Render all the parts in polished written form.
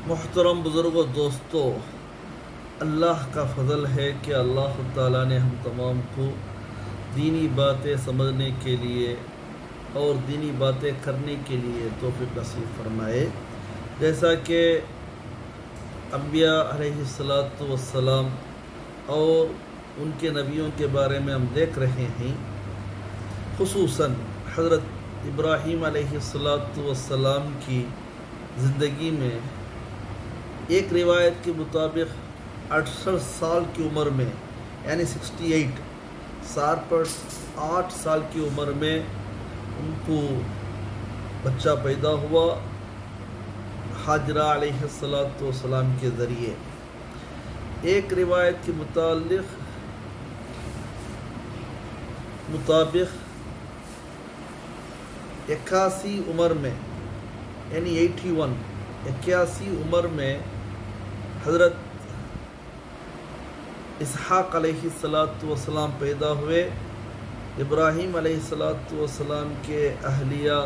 محترم بزرگوں دوستوں، اللہ کا فضل ہے کہ اللہ تعالیٰ نے ہم تمام کو دینی باتیں سمجھنے کے لیے اور دینی باتیں کرنے کے لیے توفیق نصیب فرمائے۔ جیسا کہ انبیاء علیہ السلام اور ان کے نبیوں کے بارے میں ہم دیکھ رہے ہیں، خصوصاً حضرت ابراہیم علیہ السلام کی زندگی میں ایک روایت کے مطابق 68 سال کی عمر میں، یعنی 68 سال کی عمر میں ان کو بچہ پیدا ہوا حاجرہ علیہ السلام کے ذریعے۔ ایک روایت کے مطابق 81 عمر میں، یعنی 81 عمر میں حضرت اسحاق علیہ السلام پیدا ہوئے، ابراہیم علیہ السلام کے اہلیہ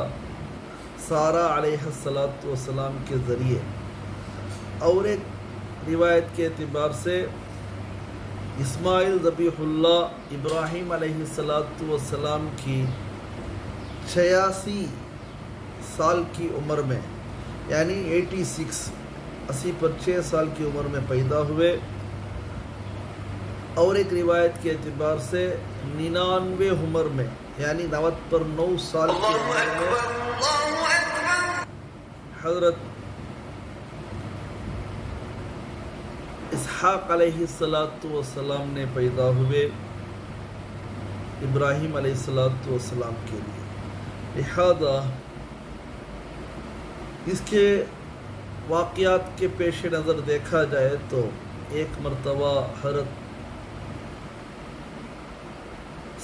سارہ علیہ السلام کے ذریعے۔ اور ایک روایت کے اعتبار سے اسماعیل ذبیح اللہ ابراہیم علیہ السلام کی 86 سال کی عمر میں، یعنی 80 پر 6 سال کی عمر میں پیدا ہوئے۔ اور ایک روایت کے اعتبار سے 99 عمر میں، یعنی 90 پر 9 سال کی عمر میں حضرت اسحاق علیہ السلام نے پیدا ہوئے ابراہیم علیہ السلام کے لیے۔ لہذا اس کے واقعات کے پیش نظر دیکھا جائے تو ایک مرتبہ حضرت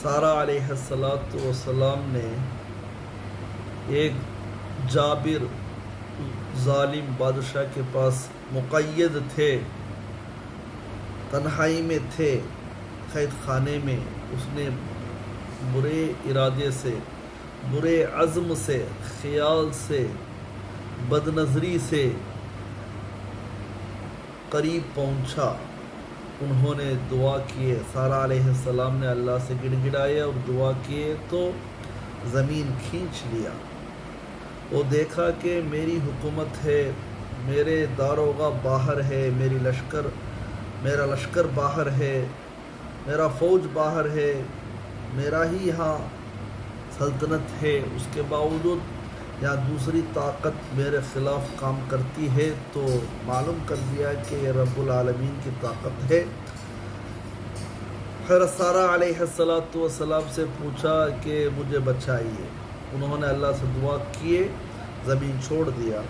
سارہ علیہ السلام نے ایک جابر ظالم بادشاہ کے پاس مقید تھے، تنہائی میں تھے، قید خانے میں۔ اس نے برے ارادے سے، برے عزم سے، خیال سے، بد نظری سے قریب پہنچا۔ انہوں نے دعا کیے، سارہ علیہ السلام نے اللہ سے گڑ گڑائے اور دعا کیے تو زمین کھینچ لیا۔ وہ دیکھا کہ میری حکومت ہے، میرے داروغہ باہر ہے، میرا لشکر باہر ہے، میرا فوج باہر ہے، میرا ہی یہاں سلطنت ہے، اس کے باوجود یا دوسری طاقت میرے خلاف کام کرتی ہے، تو معلوم کر دیا کہ یہ رب العالمین کی طاقت ہے۔ حضرت سارہ علیہ السلام سے پوچھا کہ مجھے بچائیے۔ انہوں نے اللہ سے دعا کیے، زمین چھوڑ دیا۔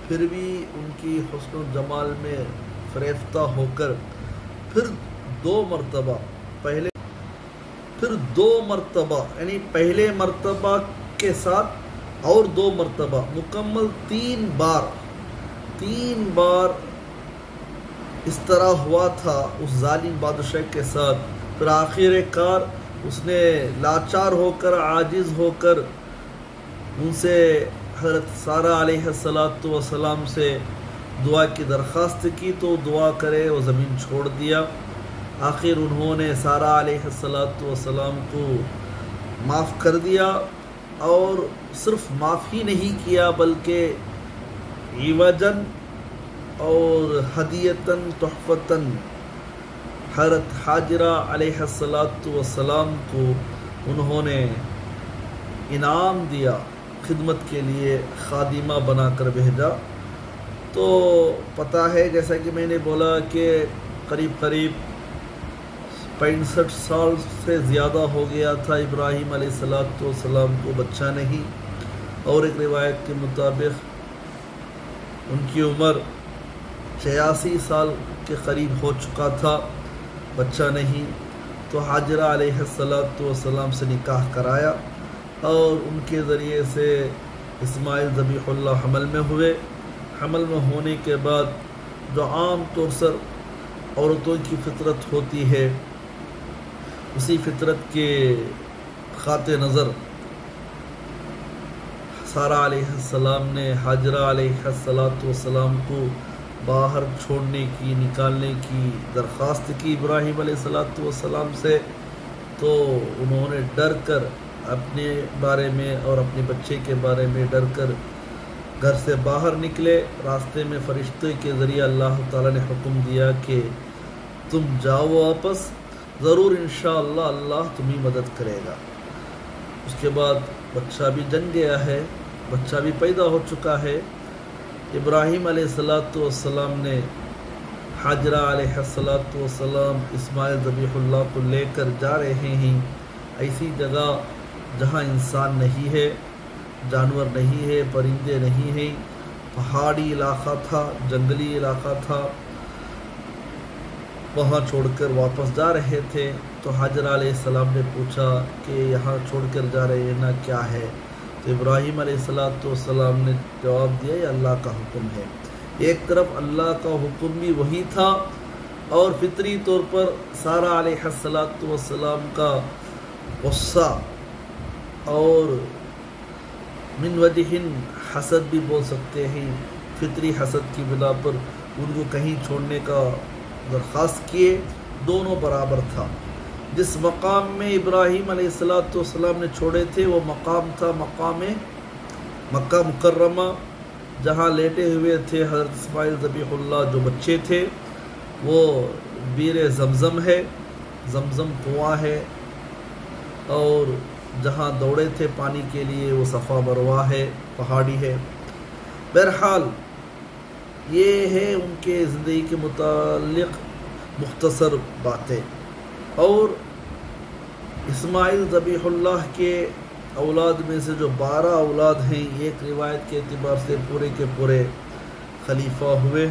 پھر بھی ان کی حسن و جمال میں فریفتہ ہو کر پھر دو مرتبہ یعنی پہلے مرتبہ کے ساتھ اور 2 مرتبہ مکمل 3 بار اس طرح ہوا تھا اس ظالم بادشاہ کے ساتھ۔ پھر آخر کار اس نے لاچار ہو کر، عاجز ہو کر ان سے حضرت سارہ علیہ السلام سے دعا کی درخواست کی تو دعا کرے، وہ زمین چھوڑ دیا۔ آخر انہوں نے سارہ علیہ السلام کو معاف کر دیا، اور صرف معاف ہی نہیں کیا بلکہ عوجاً اور ہدیتاً تحفتاً حضرت حاجرہ علیہ السلام کو انہوں نے انعام دیا، خدمت کے لیے خادمہ بنا کر بھیجا۔ تو پتہ ہے، جیسا کہ میں نے بولا کہ قریب 65 سال سے زیادہ ہو گیا تھا ابراہیم علیہ السلام کو بچہ نہیں۔ اور ایک روایت کے مطابق ان کی عمر 86 سال کے قریب ہو چکا تھا، بچہ نہیں۔ تو حاجرہ علیہ السلام سے نکاح کرایا اور ان کے ذریعے سے اسماعیل ذبیح اللہ حمل میں ہوئے۔ حمل میں ہونے کے بعد جو عام طور سے عورتوں کی فطرت ہوتی ہے، اسی فطرت کے خاطر نظر سارہ علیہ السلام نے حاجرہ علیہ السلام کو باہر چھوڑنے کی، نکالنے کی درخواست کی ابراہیم علیہ السلام سے، تو انہوں نے ڈر کر اپنے بارے میں اور اپنے بچے کے بارے میں ڈر کر گھر سے باہر نکلے۔ راستے میں فرشتے کے ذریعے اللہ تعالیٰ نے حکم دیا کہ تم جاؤ واپس، ضرور انشاءاللہ اللہ تمہیں مدد کرے گا۔ اس کے بعد بچہ بھی جن گیا ہے، بچہ بھی پیدا ہو چکا ہے۔ ابراہیم علیہ السلام نے حاجرہ علیہ السلام اسماعیل ذبیح اللہ کو لے کر جا رہے ہیں ایسی جگہ جہاں انسان نہیں ہے، جانور نہیں ہے، پرندے نہیں ہیں، پہاڑی علاقہ تھا، جنگلی علاقہ تھا، وہاں چھوڑ کر واپس جا رہے تھے۔ تو حاجرہ علیہ السلام نے پوچھا کہ یہاں چھوڑ کر جا رہے ہیں نا، کیا ہے؟ تو ابراہیم علیہ السلام نے جواب دیا یہ اللہ کا حکم ہے۔ ایک طرف اللہ کا حکم بھی وہی تھا، اور فطری طور پر سارہ علیہ السلام کا غصہ اور من وجہ حسد بھی بول سکتے ہیں، فطری حسد کی بنا پر ان کو کہیں چھوڑنے کا درخواست کیے، دونوں برابر تھا۔ جس مقام میں ابراہیم علیہ السلام نے چھوڑے تھے وہ مقام تھا مقام مکہ مکرمہ، جہاں لیٹے ہوئے تھے حضرت اسماعیل ذبیح اللہ جو بچے تھے۔ وہ بیر زمزم ہے، زمزم کنواں ہے، اور جہاں دوڑے تھے پانی کے لیے وہ صفا مروہ ہے، پہاڑی ہے۔ بہرحال یہ ہے ان کے زندگی کے متعلق مختصر باتیں۔ اور اسماعیل ذبیح اللہ کے اولاد میں سے جو 12 اولاد ہیں، ایک روایت کے اعتبار سے پورے کے پورے خلیفہ ہوئے۔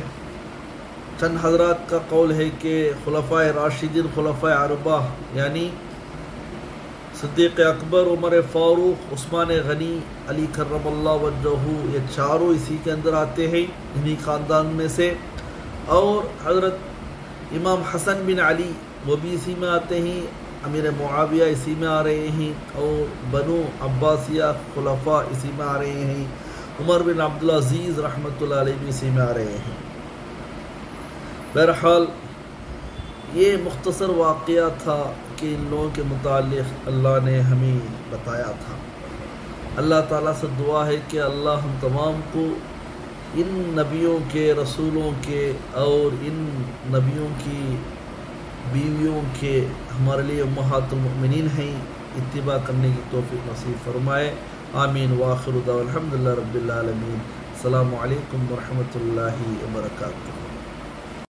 چند حضرات کا قول ہے کہ خلفائے راشدین، خلفائے اربعہ یعنی صدیق اکبر، عمر فاروق، عثمان غنی، علی کرم اللہ وجہہ، یہ چاروں اسی کے اندر آتے ہیں، انہی خاندان میں سے۔ اور حضرت امام حسن بن علی وہ بھی اسی میں آتے ہیں، امیر معاویہ اسی میں آ رہے ہیں، اور بنو عباسیہ خلفاء اسی میں آ رہے ہیں، عمر بن عبدالعزیز رحمۃ اللہ علیہ بھی اسی میں آ رہے ہیں۔ بہرحال یہ مختصر واقعہ تھا کہ ان لوگوں کے متعلق اللہ نے ہمیں بتایا تھا۔ اللہ تعالیٰ سے دعا ہے کہ اللہ ہم تمام کو ان نبیوں کے، رسولوں کے اور ان نبیوں کی بیویوں کے ہمارے لیے امہات المؤمنین ہیں، اتباع کرنے کی توفیق نصیب فرمائے۔ آمین وآخر دعوانا الحمدللہ رب العالمین۔ السلام علیکم ورحمۃ اللہ وبرکاتہ۔